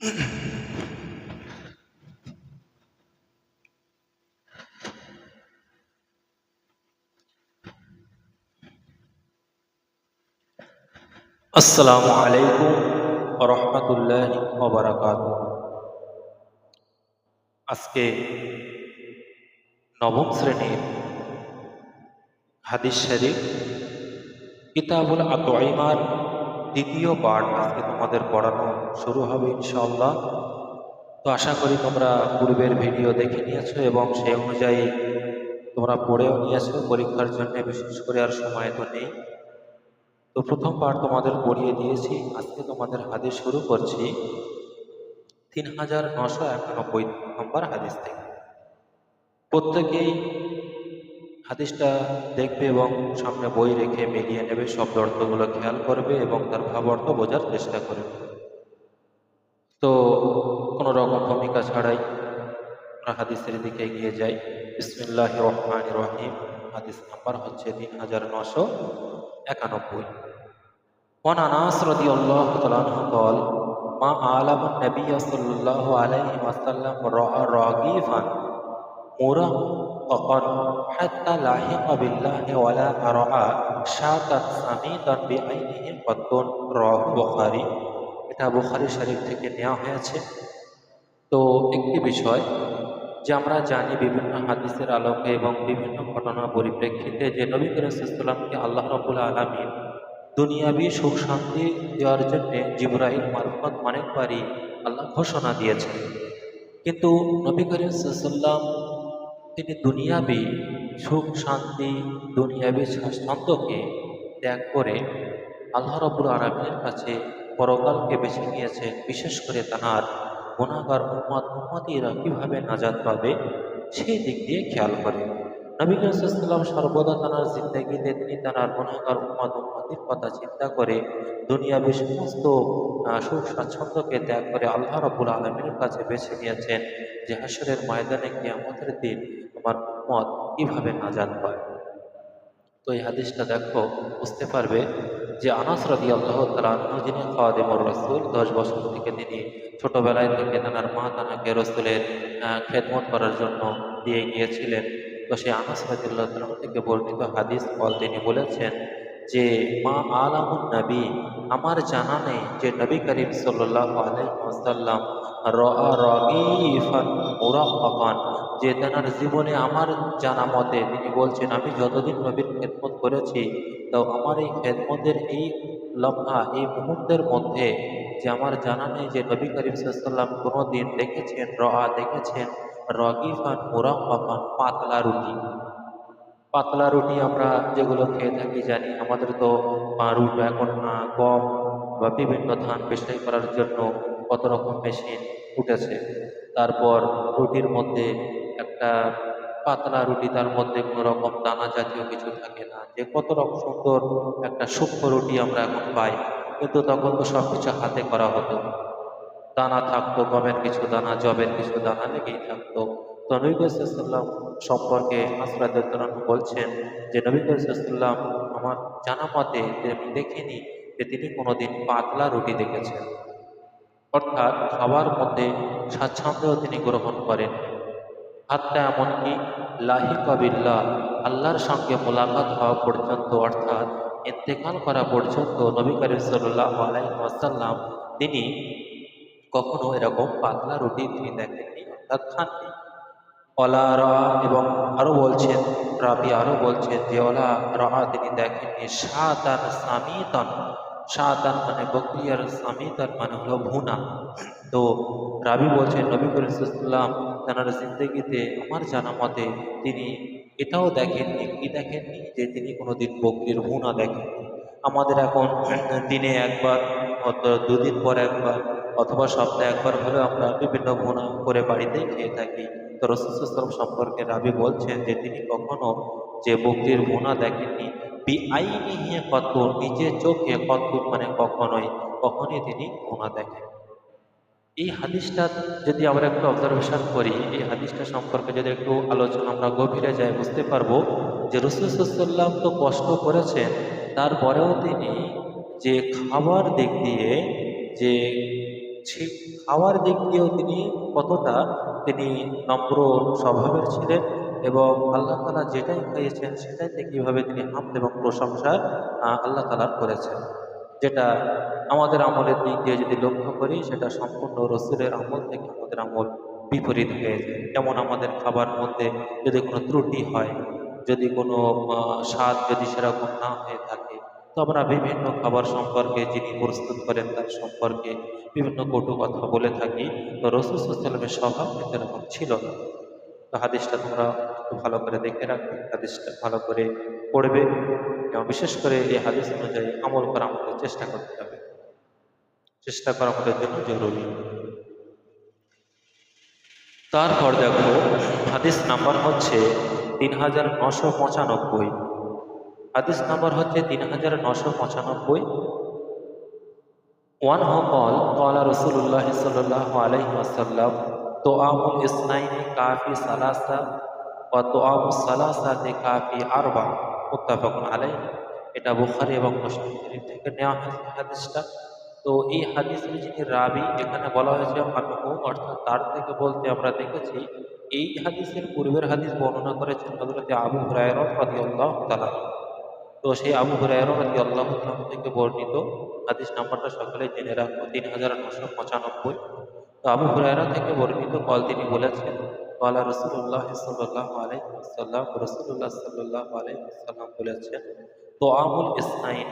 আসসালামু আলাইকুম রহমতুল্লাহি ওয়া বারাকাতুহু। আজকে নবম শ্রেণীর হাদিস শরীফ কিতাবুল আতঈমার দ্বিতীয় পাঠ আজকে তোমাদের পড়ানো শুরু হবে ইনশাআল্লাহ। তো আশা করি তোমরা পূর্বের ভিডিও দেখে নিয়েছো এবং সেই অনুযায়ী তোমরা পড়েও নিয়েছো। পরীক্ষার জন্য বিশেষ করে আর সময় তো নেই। তো প্রথম পাঠ তোমাদের পড়িয়ে দিয়েছি। আজকে তোমাদের হাদিস শুরু করছি ৩৯৯১ নম্বর হাদিস থেকে। প্রত্যেকেই হাদিসটা দেখবে এবং সামনে বই রেখে মিলিয়ে নেবে, শব্দ অর্থগুলো খেয়াল করবে এবং তার ভাব অর্থ বোঝার চেষ্টা করবে। তো কোনো রকম ভূমিকা ছাড়াই আমরা হাদিসের দিকে এগিয়ে যাই। বিসমিল্লাহির রহমানির রহিম। হাদিস নাম্বার হচ্ছে ৩৯৯১। ওয়ান আনাস রাদিয়াল্লাহু তাআলা আনহু قال ما علم النبي صلى الله عليه وسلم رأى راغفا مرققا حتى لاحق بالله ولا أرعى شاة سميتا بعينه قط رواه বুখারী। এটা বুখারী শরীফ থেকে নেওয়া হয়েছে। তো একটি বিষয় যে আমরা জানি বিভিন্ন হাদিসের আলোকে এবং বিভিন্ন ঘটনার পরিপ্রেক্ষিতে যে নবী করিম সাল্লাল্লাহু আলাইহি ওয়াসাল্লামকে আল্লাহ রাব্বুল আলামিন দুনিয়াবি সুখ শান্তি দেওয়ার জন্য জিবরাইল মারফত অনেকবারই আল্লাহ ঘোষণা দিয়েছেন। কিন্তু নবী করিম সাল্লাল্লাহু আলাইহি ওয়াসাল্লাম তিনি দুনিয়াবি সুখ শান্তি, দুনিয়াবি স্বাচ্ছন্দ্যকে ত্যাগ করে আল্লাহ রাব্বুল আলামিনের কাছে পরকালকে বেছে নিয়েছেন। বিশেষ করে তাঁর গুনাহগার উম্মতিরা কিভাবে নাজাত পাবে সেই দিক দিয়ে খেয়াল করে। নবী করিম সাল্লাল্লাহু আলাইহি ওয়াসাল্লাম সর্বদা তাঁর জিন্দেগিতে তিনি তাঁর গুনাহগার উম্মতির কথা চিন্তা করে দুনিয়াবি সমস্ত সুখ স্বাচ্ছন্দ্যকে ত্যাগ করে আল্লাহ রাব্বুল আলামিনের কাছে বেছে নিয়েছেন যে হাশরের ময়দানে কিয়ামতের দিন আমার উম্মত কিভাবে নাজাত পায়। তো এই হাদিসটা দেখো, বুঝতে পারবে যে আনাস রাদিয়াল্লাহু তাআলা আনহু যিনি খাদিমুর রাসূল, 10 বছর থেকে তিনি ছোটবেলায় থেকে তার মা তাকে রাসূলের খেদমত করার জন্য দিয়ে গিয়েছিলেন। তো সেই আনাস রাদিয়াল্লাহু তাআলা থেকে বর্ণিত হাদিস তিনি বলেছেন যে মা আলামুন নবী, আমার জানা নেই যে নবী করিম সাল্লাল্লাহু আলাইহি ওয়াসাল্লাম রাআ রাগীফান মুরাক্কাকান, যে তার জীবনে আমার জানা মতে তিনি বলছেন আমি যতদিন নবীর খেদমত করেছি তো আমার এই খেদমতের এই লম্হা এই মুহূর্তের মধ্যে যে আমার জানা নেই যে নবী করিম সাল্লাল্লাহু আলাইহি ওয়াসাল্লাম কোনোদিন দেখেছেন রাগীফান মুরাক্কাকান, পাতলা রুটি। পাতলা রুটি আমরা যেগুলো খেয়ে থাকি জানি, আমাদের তো রুটি এখন গম বা বিভিন্ন ধান পেশাই করার জন্য কত রকম মেশিন উঠেছে। তারপর রুটির মধ্যে একটা পাতলা রুটি, তার মধ্যে কোনো রকম দানা জাতীয় কিছু থাকে না, যে কত রকম সুন্দর একটা সূক্ষ্ম রুটি আমরা এখন পাই। কিন্তু তখন তো সব কিছু হাতে করা হতো, দানা থাকতো, গমের কিছু দানা, জবের কিছু দানা লেগেই থাকতো। তো নবী করিম সাল্লাল্লাহু আলাইহি ওয়াসাল্লাম সম্পর্কে বলছেন যে নবী করিম সাল্লাল্লাহু আলাইহি ওয়াসাল্লাম আমার জানা মতে যে আমি দেখিনি যে তিনি কোনোদিন পাতলা রুটি দেখেছেন। অর্থাৎ খাবার মধ্যে স্বাচ্ছন্দ্য তিনি গ্রহণ করেন। হাত্তা এমনকি লাহিকা বিল্লাহ, আল্লাহর সঙ্গে মোলাকাত হওয়া পর্যন্ত, অর্থাৎ ইন্তেকাল করা পর্যন্ত নবী করিম সাল্লাল্লাহু আলাইহি ওয়াসাল্লাম তিনি কখনো এরকম পাতলা রুটি তিনি দেখেননি, অর্থাৎ খাননি। ওয়ালা রা, এবং আরো বলছেন রাবি, আরো বলছেন যে ওয়ালা রা তিনি দেখেননি শাতান সামিতান। শাতান মানে বকরি, আর সামিতান মানে হলো ভুনা। তো রাবি বলছেন নবী করিম সাল্লাল্লাহু আলাইহি ওয়াসাল্লাম তার জিন্দেগিতে আমার জানা মতে তিনি এটাও দেখেননি, কি দেখেননি, যে তিনি কোনোদিন বকরির ভুনা দেখেননি। আমাদের এখন দিনে একবার, দুদিন পর একবার, অথবা সপ্তাহে একবার হলেও আমরা বিভিন্ন ভুনা করে বাড়িতেই খেয়ে থাকি। তো রাসূল সাল্লাল্লাহু আলাইহি ওয়াসাল্লাম সম্পর্কে রাবি বলছেন যে তিনি কখনো যে বকরির ভুনা দেখেননি। বিআইনিহি কত, নিজের চোখে, কত মানে কখনোই তিনি ভুনা দেখেন। এই হাদিসটা যদি আমরা একটু অবজারভেশন করি, এই হাদিসটা সম্পর্কে যদি একটু আলোচনা আমরা গভীরে যাই, বুঝতে পারবো যে রাসূল সাল্লাল্লাহু আলাইহি ওয়াসাল্লাম তো কষ্ট করেছেন, তারপরেও তিনি যে খাবার দিক দিয়ে যে সেই খাওয়ার দিক দিয়েও তিনি কতটা তিনি নম্র স্বভাবের ছিলেন, এবং আল্লাহ তাআলা যেটাই খাইয়েছেন সেটাইতে কিভাবে তিনি হামদ এবং প্রশংসা আল্লাহ তাআলার করেছেন, যেটা আমাদের আমলের দিক দিয়ে যদি লক্ষ্য করি সেটা সম্পূর্ণ রসুলের আমল থেকে আমাদের আমল বিপরীত হয়ে যায়। যেমন আমাদের খাবার মধ্যে যদি কোনো ত্রুটি হয়, যদি কোনো স্বাদ যদি সেরকম না হয়ে থাকে, তো আমরা বিভিন্ন খাবার সম্পর্কে যিনি প্রস্তুত করেন তার সম্পর্কে বিভিন্ন কটু কথা বলে থাকি। তো রসুল সাল্লাল্লাহু আলাইহি ওয়াসাল্লামের স্বভাব কিন্তু এরকম ছিল না। তো হাদিসটা তোমরা একটু ভালো করে দেখে রাখবে, হাদিসটা ভালো করে পড়বে, এবং বিশেষ করে এই হাদিস অনুযায়ী আমল করা আমাদের চেষ্টা করতে হবে। চেষ্টা করা আমাদের জন্য জরুরি। তারপর দেখো, হাদিস নাম্বার হচ্ছে 3995। হাদিস নাম্বার হচ্ছে 3995। ওয়ানহু ক্বালা রাসূলুল্লাহ সাল্লাল্লাহু আলাইহি ওয়াসাল্লাম তুআমুল ইসনাইনি কাফি সালাসা ওয়া তুআমুস সালাসাতি কাফি আরবা, মুত্তাফাকুন আলাইহি। এটা বুখারী এবং মুসলিম শরীফ থেকে নেওয়া হয়েছে হাদিসটা। তো এই হাদিসের যিনি রাবী, এখানে বলা হয়েছে আনহু, অর্থাৎ তার থেকে বলতে আমরা দেখেছি এই হাদিসের পূর্বের হাদিস বর্ণনা করেছেন হযরত আবু হুরায়রা রাদিয়াল্লাহু তাআলা। তো সেই আবু হুরায়রা রাদিয়াল্লাহু তাআলা থেকে বর্ণিত হাদিস নাম্বারটা সকলে জেনে রাখবো, 3995। তো আবু হুরায়রা থেকে বর্ণিত তিনি বলেছেন, ক্বালা রাসূলুল্লাহ সাল্লাল্লাহু আলাইহি ওয়াসাল্লাম, রাসূলুল্লাহ সাল্লাল্লাহু আলাইহি ওয়াসাল্লাম বলেছেন, তুআমুল ইসনাইন,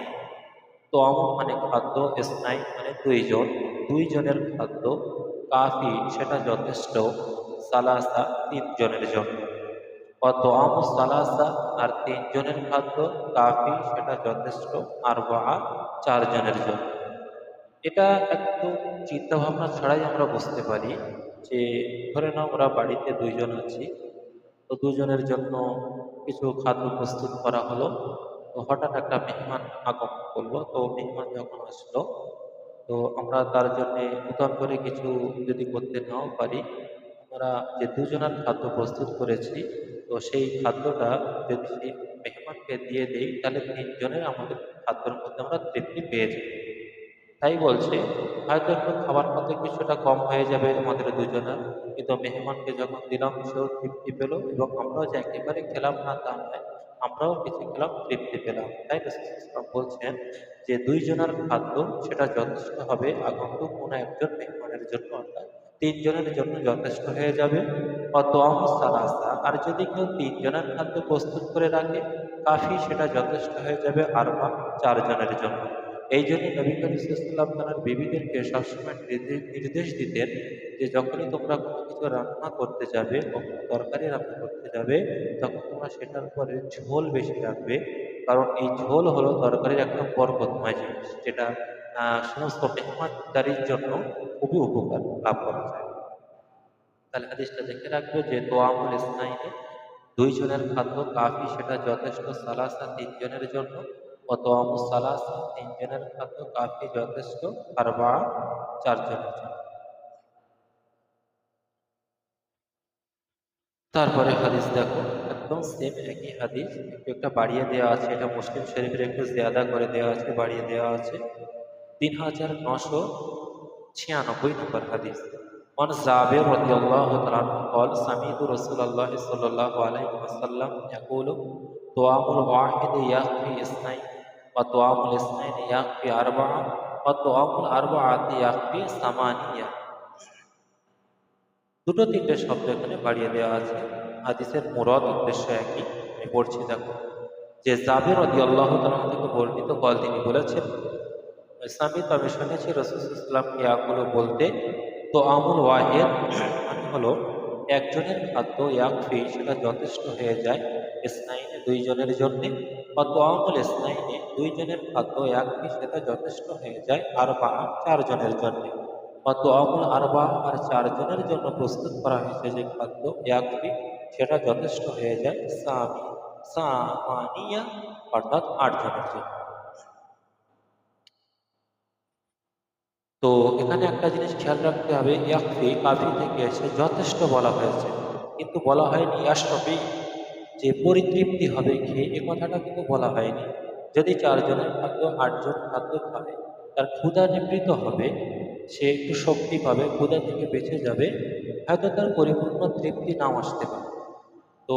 তুআম মানে খাদ্য, ইসনাইন মানে দুইজন, দুইজনের খাদ্য, কাফি সেটা যথেষ্ট, সালাসা তিনজনের জন্য, তুআমুস সালাসা আর তিনজনের খাদ্য, কাফি সেটা যথেষ্ট, আরবা চারজনের জন্য। এটা একটু চিন্তা ভাবনা ছাড়াই আমরা বুঝতে পারি যে, ধরে নাও আমরা বাড়িতে দুইজন আছি, তো দুজনের জন্য কিছু খাদ্য প্রস্তুত করা হলো। তো হঠাৎ একটা মেহমান আগমন করলো, তো মেহমান যখন আসলো, তো আমরা তার জন্য নূতন করে কিছু যদি করতে নাও পারি, আমরা যে দুজনের খাদ্য প্রস্তুত করেছি, তো সেই খাদ্যটা যদি সেই মেহমানকে দিয়ে দেই, তাহলে তিনজনের আমাদের খাদ্যের মধ্যে আমরা তৃপ্তি পেয়ে যাই। তাই বলছে, হয়তো একটু খাবার মধ্যে কিছুটা কম হয়ে যাবে আমাদের দুজনের, কিন্তু মেহমানকে যখন দিলাম সেও তৃপ্তি পেল, এবং আমরাও যে একেবারে খেলাম না তা নয়, আমরাও কিছু খেলাম, তৃপ্তি পেলাম। তাই রাসূল সাল্লাল্লাহু আলাইহি ওয়াসাল্লাম বলছেন যে দুইজনের খাদ্য সেটা যথেষ্ট হবে আগন্তুক কোনো একজন মেহমানের জন্য, অর্থাৎ তিনজনের জন্য যথেষ্ট হয়ে যাবে। অতআমুস সালাসা, আর যদি কেউ তিনজনের খাদ্য প্রস্তুত করে রাখে, কাফি সেটা যথেষ্ট হয়ে যাবে আরবা চারজনের জন্য। এই জন্য নবী করিম সাল্লাল্লাহু আলাইহি ওয়াসাল্লাম তাঁর বিবিদেরকে সবসময় নির্দেশ দিতেন যে যখনই তোমরা কোনো কিছু রান্না করতে যাবে, কখনো তরকারি রান্না করতে যাবে, তখন তোমরা সেটার পরে ঝোল বেশি রাখবে, কারণ এই ঝোল হলো তরকারির একটা বরকতময় জিনিস, যেটা সমস্ত মেহমানদারির জন্য খুবই উপকার লাভ করা যায়। তাহলে হাদিসটা দেখে রাখবে যে তোয়ামুল ইসনাইনে দুইজনের খাদ্য, কাফি সেটা যথেষ্ট, সালাসা তিনজনের জন্য, তোয়ামুস সালাসা তিনজনের খাদ্য, কাফি যথেষ্ট, আরবা চারজনের জন্য। তারপরে হাদিস দেখো, একদম সেম একই হাদিস, একটু একটা বাড়িয়ে দেওয়া আছে, এটা মুসলিম শরীফের একটু জিয়াদা করে দেওয়া আছে, বাড়িয়ে দেওয়া আছে। 3996 নম্বর হাদিস। عن جابر رضي الله تعالى عنه قال سمعت رسول الله صلى الله عليه وسلم يقول طعام الواحد يكفي اثنين وطعام الاثنين يكفي أربعة وطعام الأربعة يكفي ثمانية। দুটো তিনটে শব্দ এখানে বাড়িয়ে দেওয়া আছে, হাদিসের মুরাদ উদ্দেশ্য একই। আমি পড়ছি দেখো, যে জাবের রাদিয়াল্লাহু তাআলা থেকে বর্ণিত তিনি বলেছেন, আমি শুনেছি রাসূল সাল্লাল্লাহু আলাইহি ওয়াসাল্লাম ইয়াকুলু বলতে, তো আমুল ওয়াহিদ মানে হলো একজনের খাদ্য, ইয়াকফি সেটা যথেষ্ট হয়ে যায়, ইসনাইনে দুইজনের জন্যে, বা তো আমুল ইসনাইনে দুইজনের খাদ্য, ইয়াকফি সেটা যথেষ্ট হয়ে যায় আরবা চারজনের জন্যে, বা তো আমুল আরবা আর চারজনের জন্য প্রস্তুত করা হয়েছে যে খাদ্য, ইয়াকফি সেটা যথেষ্ট হয়ে যায় সামানিয়া অর্থাৎ আটজনের জন্য। তো এখানে একটা জিনিস খেয়াল রাখতে হবে, ইয়াকফি কাফি থেকে এসে যথেষ্ট বলা হয়েছে, কিন্তু বলা হয়নি ইয়াশফি, যে পরিতৃপ্তি হবে খেয়ে, এ কথাটা কিন্তু বলা হয়নি। যদি চারজনের খাদ্য আটজন খাদ্য খায়, তার ক্ষুধা নিবৃত হবে, সে একটু শক্তি পাবে, ক্ষুধা থেকে বেঁচে যাবে, হয়তো তার পরিপূর্ণ তৃপ্তি নাও আসতে পারে। তো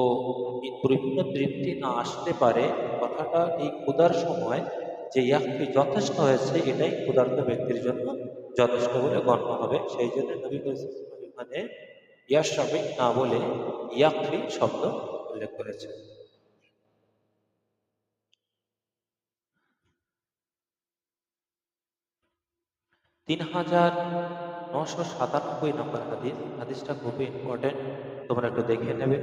এই পরিপূর্ণ তৃপ্তি না আসতে পারে কথাটা এই ক্ষুধার সময় যে ইয়াকফি যথেষ্ট হয়েছে, এটাই ক্ষুধার্ত ব্যক্তির জন্য যথেষ্ট বলে গণ্য হবে। সেই জন্য নবী করিম এখানে ইয়াশরাবি না বলে ইয়াকফি শব্দ উল্লেখ করেছে। 3997 নম্বর হাদিস। হাদিসটা খুবই ইম্পর্টেন্ট, তোমরা একটু দেখে নেবে।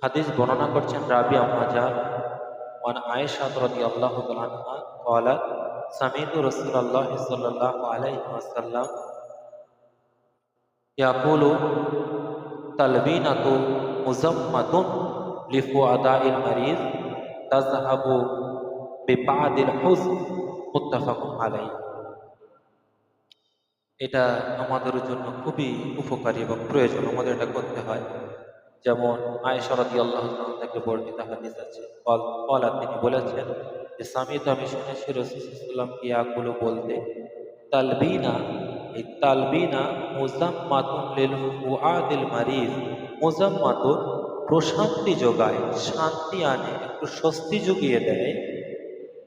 হাদিস বর্ণনা করছেন রাবি আম্মাজান ওয়ান আয়েশা রাদিয়াল্লাহু তাআলা আনহা قالت سمعت رسول الله صلى الله عليه وسلم يقول تلبينة مزمة لفؤداء المريض تذهب ببعض الحزن متفق عليه। এটা আমাদের জন্য খুবই উপকারী এবং প্রয়োজন, আমাদের এটা করতে হয়। যেমন আয়েশা রাদিয়াল্লাহু তাআলা থেকে বর্ণিত হাদিস আছে, তিনি বলেছেন যে আমি শুনেছি রাসূল সাল্লাল্লাহু আলাইহি ওয়াসাল্লাম কি ইয়াকুলু বলতে, তালবিনা, এই তালবিনা মুজাম্মাতুন লিল ফুআদিল মারিজ, মুজাম্মাতুন প্রশান্তি যোগায়, শান্তি আনে, একটু স্বস্তি জুগিয়ে দেয়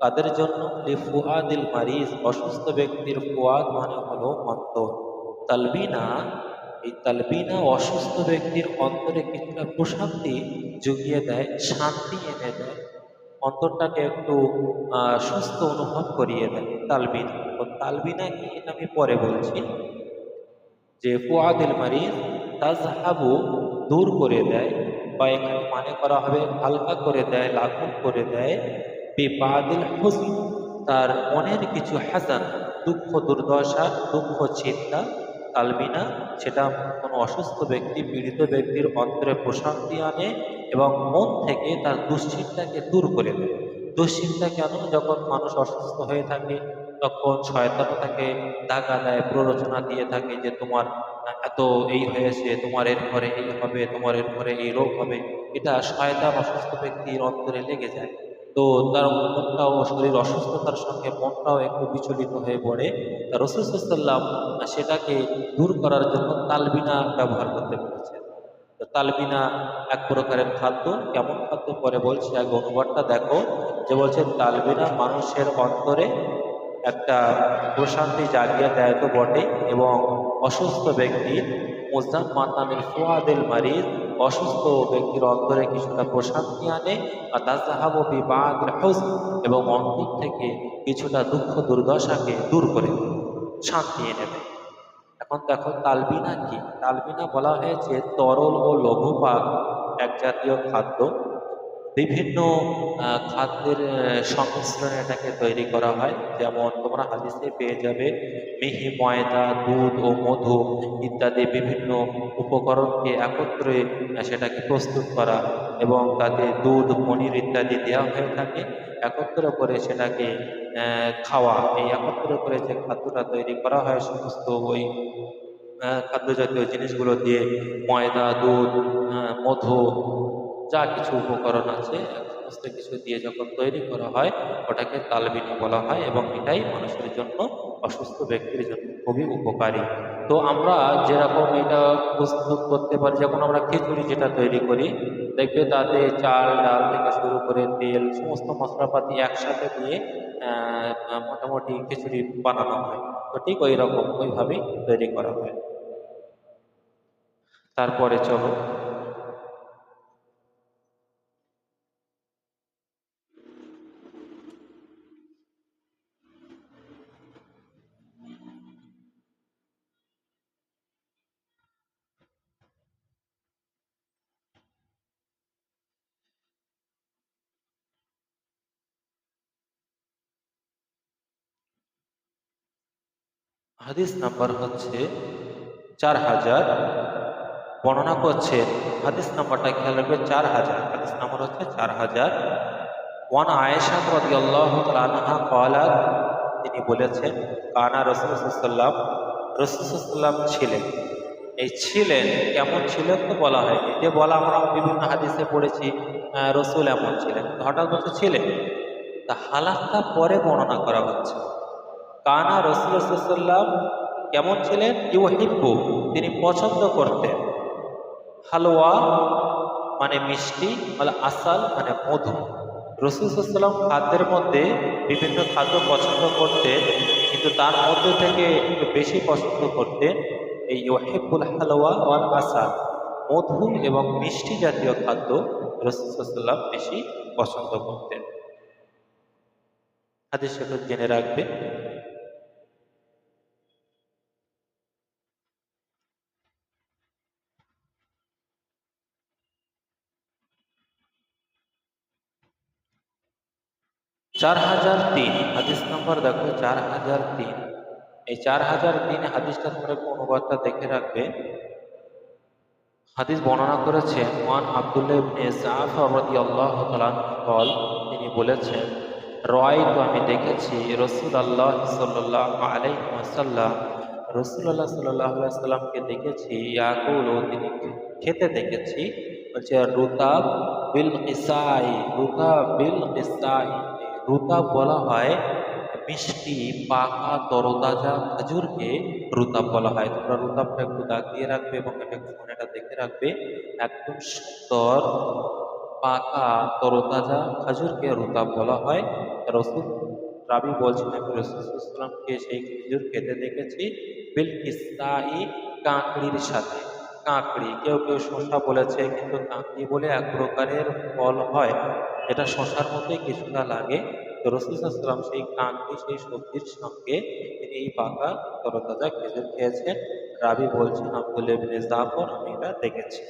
তাদের জন্য, লি ফুআদিল মারিজ, অসুস্থ ব্যক্তির ফুয়াদ মানে হলো অন্তর। তালবিনা, এই তালবিনা অসুস্থ ব্যক্তির অন্তরে কিছুটা প্রশান্তি জুগিয়ে দেয়, শান্তি এনে দেয়, অন্তরটাকে একটু সুস্থ অনুভব করিয়ে দেয় তালবিনা। তো তালবিনা কি, এটা আমি পরে বলছি। যে ফুআদিল মারিজ, তাজহাবু দূর করে দেয়, বা এখানে মানে করা হবে হালকা করে দেয়, লাঘব করে দেয়, বিবাদিল হুজন, তার মনের কিছু হাজান, দুঃখ দুর্দশা, দুঃখ চিন্তা, তালবিনা সেটা কোনো অসুস্থ ব্যক্তি, পীড়িত ব্যক্তির অন্তরে প্রশান্তি আনে এবং মন থেকে তার দুশ্চিন্তাকে দূর করে দেয়। দুশ্চিন্তা কেন? যখন মানুষ অসুস্থ হয়ে থাকে তখন শয়তানও তাকে দাগা দেয়, প্ররোচনা দিয়ে থাকে যে তোমার এত এই হয়েছে, তোমার এরপরে এই হবে, তোমার এরপরে এই রোগ হবে। এটা শয়তান অসুস্থ ব্যক্তির অন্তরে লেগে যায়। তো তার মনটাও, শরীর অসুস্থতার সঙ্গে মনটাও একটু বিচলিত হয়ে পড়ে। রাসূল সাল্লাল্লাহু আলাইহি ওয়াসাল্লাম সেটাকে দূর করার জন্য তালবিনা ব্যবহার করতে বলেছেন। তো তালবিনা এক প্রকারের খাদ্য। কেমন খাদ্য পরে বলছি, আগে অনুবাদটা দেখো। যে বলছে তালবিনা মানুষের অন্তরে একটা প্রশান্তি জাগিয়ে দেয় তো বটে, এবং অসুস্থ ব্যক্তির মুজাম্মাতানিল ফুআদিল মারিদ, অসুস্থ ব্যক্তির অন্তরে কিছুটা প্রশান্তি আনে, আর তাযহাবু বিবাদিল হুজন, এবং অন্তর থেকে কিছুটা দুঃখ দুর্দশাকে দূর করে শান্তি এনে দেয়। এখন দেখো তালবিনা কি? তালবিনা বলা হয়েছে তরল ও লঘুপাক এক জাতীয় খাদ্য। বিভিন্ন খাদ্যের সংমিশ্রণে এটাকে তৈরি করা হয়। যেমন তোমরা হাদিসে পেয়ে যাবে মিহি, ময়দা, দুধ ও মধু ইত্যাদি বিভিন্ন উপকরণকে একত্রে সেটাকে প্রস্তুত করা, এবং তাতে দুধ, পনির ইত্যাদি দেওয়া হয়ে থাকে। একত্র করে সেটাকে খাওয়া, এই একত্র করে যে খাদ্যটা তৈরি করা হয় সমস্ত ওই খাদ্য জাতীয় জিনিসগুলো দিয়ে, ময়দা, দুধ, মধু, যা কিছু উপকরণ আছে সমস্ত কিছু দিয়ে যখন তৈরি করা হয় ওটাকে তালবিনা বলা হয়, এবং এটাই মানুষের জন্য, অসুস্থ ব্যক্তির জন্য খুবই উপকারী। তো আমরা যেরকম এটা প্রস্তুত করতে পারি, যখন আমরা খিচুড়ি যেটা তৈরি করি, দেখবে তাতে চাল ডাল থেকে শুরু করে তেল, সমস্ত মশলাপাতি একসাথে দিয়ে মোটামুটি খিচুড়ি বানানো হয়। তো ঠিক ওই রকম ওইভাবেই তৈরি করা হয়। তারপরে চলো হাদিস নাম্বার হচ্ছে 4000। বর্ণনা করছে হাদিস নাম্বারটা খেয়াল রাখবে, 4000, হাদিস নাম্বার হচ্ছে 4000। ওয়ান আয়েশা রাদিয়াল্লাহু তাআলা আনহা ক্বালাত, তিনি বলেছেন কানা রাসূলুল্লাহ সাল্লাল্লাহু আলাইহি ওয়াসাল্লাম, রাসূলুল্লাহ সাল্লাল্লাহু আলাইহি ওয়াসাল্লাম ছিলেন। এই ছিলেন, কেমন ছিলেন তো বলা হয়নি, যে বলা আমরা বিভিন্ন হাদিসে পড়েছি রসুল এমন ছিলেন, হঠাৎ বলছে ছিলেন। তা হালাতটা পরে বর্ণনা করা হচ্ছে। কানা রাসূলুল্লাহ সাল্লাল্লাহু আলাইহি ওয়াসাল্লাম কেমন ছিলেন? ইউহিব্বু, তিনি পছন্দ করতেন। হালুয়া মানে মিষ্টি, আসাল মানে মধু। রাসূল সাল্লাল্লাহু আলাইহি ওয়াসাল্লাম খাদ্যের মধ্যে বিভিন্ন খাদ্য পছন্দ করতেন, কিন্তু তার মধ্যে থেকে একটু বেশি পছন্দ করতেন এই ইউহিব্বুল হালওয়া ওয়াল আসাল, মধু এবং মিষ্টি জাতীয় খাদ্য রাসূল সাল্লাল্লাহু আলাইহি ওয়াসাল্লাম বেশি পছন্দ করতেন। হাদিস সেটা জেনে রাখবে। 4003 হাদিস নম্বর দেখো, 4003। এই 4003 হাদিসটা তোমরা একটু অনুবাদটা দেখে রাখবে। হাদিস বর্ণনা করেছেন ওয়ান আব্দুল্লাহ ইবনে জাফর রাদিয়াল্লাহু তাআলা আনহু বল, তিনি বলেছেন, রাআইতু, আমি দেখেছি, রাসূলুল্লাহ সাল্লাল্লাহু আলাইহি ওয়াসাল্লাম, রাসূলুল্লাহ সাল্লাল্লাহু আলাইহি ওয়াসাল্লামকে দেখেছি, ইয়াকুলু, তিনি খেতে দেখেছি, বলছে রুতাব বিল কিসাই, রুতাব বিল কিসাই। রুতাব বলা হয় মিষ্টি পাকা তরতাজা খেজুরকে রুতাব বলা হয়। তোমরা রুতাবটা একটু দাগ দিয়ে রাখবে এবং এটা একটু মনেটা দেখে রাখবে। একদম সুন্দর পাকা তরতাজা খেজুরকে রুতাব বলা হয়। রসুল রাবি বলছেন, আমি রাসূল সাল্লাল্লাহু আলাইহি ওয়াসাল্লামকে সেই খেজুর খেতে দেখেছি বিল কিসরাই, কাঁকড়ির সাথে। কাঁকড়ি, কেউ কেউ শসা বলেছে, কিন্তু কাঁকড়ি বলে এক প্রকারের ফল হয়, এটা শসার মতোই কিছুটা লাগে। তো রাসূল সাল্লাল্লাহু আলাইহি ওয়াসাল্লাম সেই কাঁকড়ি, সেই সবজির সঙ্গে তিনি এই পাকা তরতাজা খেজুর খেয়েছেন। রাবি বলছেন আব্দুল্লাহ ইবনে জাফর, আমি এটা দেখেছি।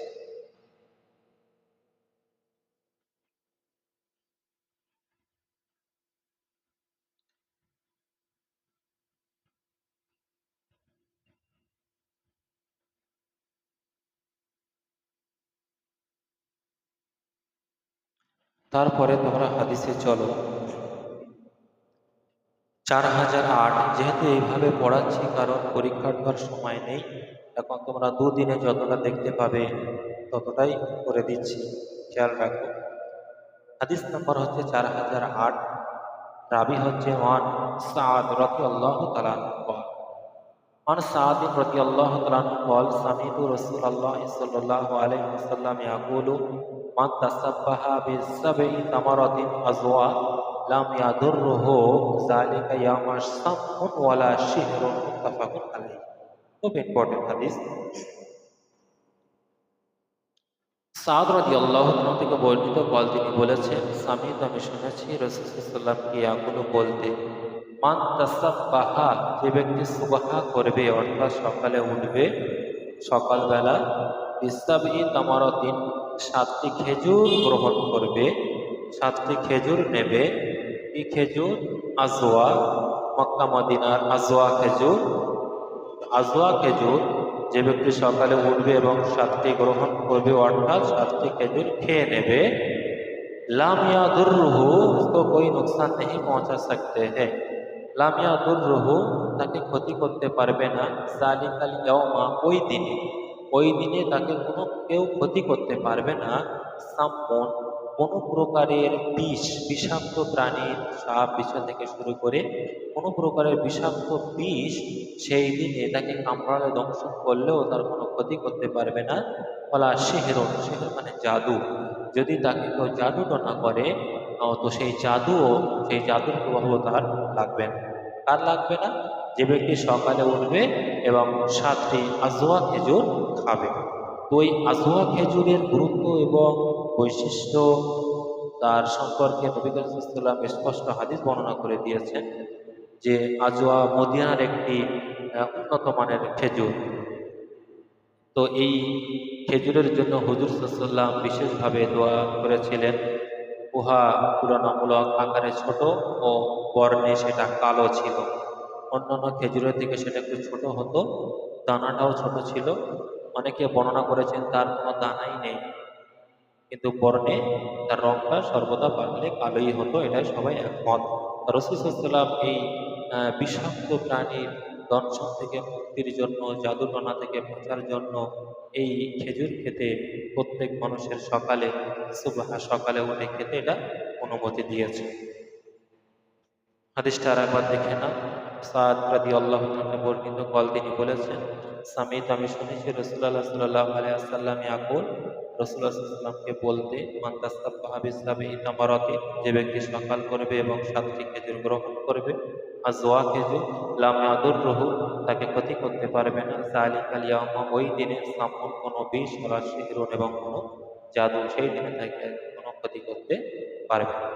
তারপরে তোমরা হাদিসে চলো। 4008, যেহেতু এইভাবে পড়াচ্ছি কারণ পরীক্ষার তো আর সময় নেই, এখন তোমরা দুদিনে যতটা দেখতে পাবে ততটাই করে দিচ্ছি, খেয়াল রাখো। হাদিস নম্বর হচ্ছে 4008, রাবি হচ্ছে ওয়ান সাদ রাদিয়াল্লাহু তাআলা আনহু। عن سعد رضي الله تعالى عنه قال سمعت رسول الله صلى الله عليه وسلم يقول من تسبح بسبع تمرات أزوا لم يضره ذلك يوم سم ولا شهر متفق عليه. খুব ইম্পর্টেন্ট হাদিস। সাদ রাদিয়াল্লাহু তাআলা থেকে বর্ণিত, বল তিনি বলেছেন, সামিত, আমি শুনেছি রাসূল সাল্লাল্লাহু আলাইহি ওয়াসাল্লামকে ইয়াকুলু বলতে, মান তাসাব্বাহা, যে ব্যক্তি সুবাহা করবে অর্থাৎ সকালে উঠবে, সকালবেলা, বিসাবই তামারাতিন, 7টি খেজুর গ্রহণ করবে, 7টি খেজুর নেবে। কি খেজুর? আজওয়া, মক্কা মদিনার আজওয়া খেজুর। আজওয়া খেজুর, যে ব্যক্তি সকালে উঠবে এবং 7টি গ্রহণ করবে অর্থাৎ 7টি খেজুর খেয়ে নেবে, लाम यादुर्रुहु, उसको कोई नुकसान नहीं पहुंचा सकते हैं। লাম ইয়াদুররুহু, তাকে ক্ষতি করতে পারবে না, যালিকাল ইয়াউমা, ওই দিনে তাকে কেউ ক্ষতি করতে পারবে না, সাম্মুন, কোনো প্রকারের বিষাক্ত প্রাণীর, সাপ বিচ্ছা থেকে শুরু করে কোনো প্রকারের বিষাক্ত বিষ সেই দিনে তাকে কামড়ালে দংশন করলেও তার কোনো ক্ষতি করতে পারবে না। বলা সিহরুন, সিহর মানে জাদু, যদি তাকে কেউ জাদু টনা করে তো সেই জাদুর প্রভাব তার লাগবে না। কার লাগবে না? যে ব্যক্তি সকালে উঠবে এবং 7টি আজওয়া খেজুর খাবে। তো ওই আজওয়া খেজুরের গুরুত্ব এবং বৈশিষ্ট্য তার সম্পর্কে নবী করিম সাল্লাল্লাহু আলাইহি ওয়াসাল্লাম স্পষ্ট হাদিস বর্ণনা করে দিয়েছেন যে আজওয়া মদিনার একটি উন্নত মানের খেজুর। তো এই খেজুরের জন্য হুজুর সাল্লাল্লাহু আলাইহি ওয়াসাল্লাম বিশেষভাবে দোয়া করেছিলেন। উহা তুলনামূলক আকারে ছোট ও বর্ণে সেটা কালো ছিল। অন্যান্য খেজুরের থেকে সেটা একটু ছোট হতো, দানাটাও ছোট ছিল। অনেকে বর্ণনা করেছেন তার কোনো দানাই নেই, কিন্তু বর্ণে তার রংটা সর্বদা পাকলে কালোই হতো, এটাই সবাই একমত। রাসূল সাল্লাল্লাহু আলাইহি ওয়াসাল্লাম এই বিষাক্ত প্রাণীর দংশন থেকে মুক্তির জন্য, জাদুটনা থেকে বাঁচার জন্য এই খেজুর খেতে প্রত্যেক মানুষের সকালে উঠে খেতে এটা অনুমতি দিয়েছে। হাদিসটা আর একবার দেখে না। সাদ রাদিয়াল্লাহু তাআলা বর্ণিত কল তিনি বলেছেন, সামিত আমি শুনেছি রাসূলুল্লাহ সাল্লাল্লাহু আলাইহি ওয়াসাল্লাম ইয়াকুল, রাসূলুল্লাহ সাল্লাল্লাহু আলাইহি ওয়াসাল্লামকে বলতে, মান তাসাব্বাহা বিসাবঈ তামারাতিন, যে ব্যক্তি সকাল করবে এবং 7টি খেজুর গ্রহণ করবে, আযওয়া খেজুর, লাম ইয়াদুররুহু, তাকে ক্ষতি করতে পারবে না, যালিকাল ইয়াউমা, ওই দিনে, সামুন, কোনো বিষ, ওয়ালা সিহরুন, এবং কোনো জাদু, সেই দিনে তাকে কোনো ক্ষতি করতে পারবে না।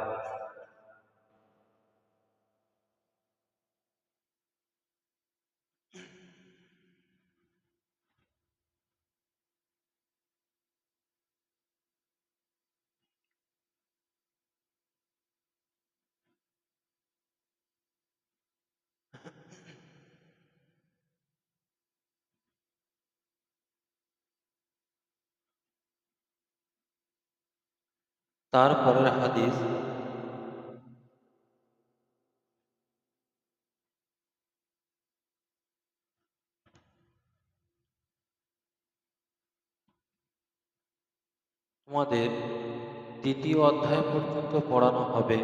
তারপরের হাদিস, তোমাদের 2য় অধ্যায় পর্যন্ত পড়ানো হবে।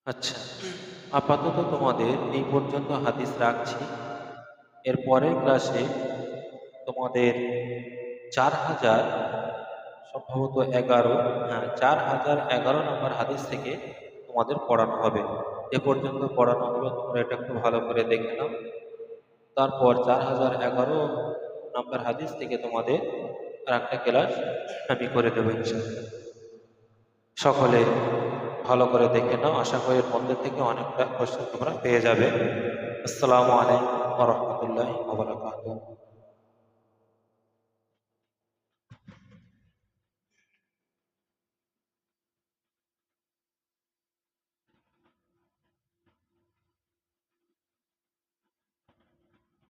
আচ্ছা, আপাতত তোমাদের এই পর্যন্ত হাদিস রাখছি। এর পরের ক্লাসে তোমাদের 4000, সম্ভবত 11, হ্যাঁ 4011 নম্বর হাদিস থেকে তোমাদের পড়ানো হবে। এ পর্যন্ত পড়ানো হলো, তোমরা এটা একটু ভালো করে দেখে নাও। তারপর 4011 নম্বর হাদিস থেকে তোমাদের আর একটা ক্লাস আমি করে দেবো ইনশাআল্লাহ। সকলে ভালো করে দেখে নাও, আশা করি এর মধ্যে থেকে অনেকটা প্রশ্ন তোমরা পেয়ে যাবে। আসসালামু আলাইকুম ওয়া রাহমাতুল্লাহি ওয়া বারাকাতুহু।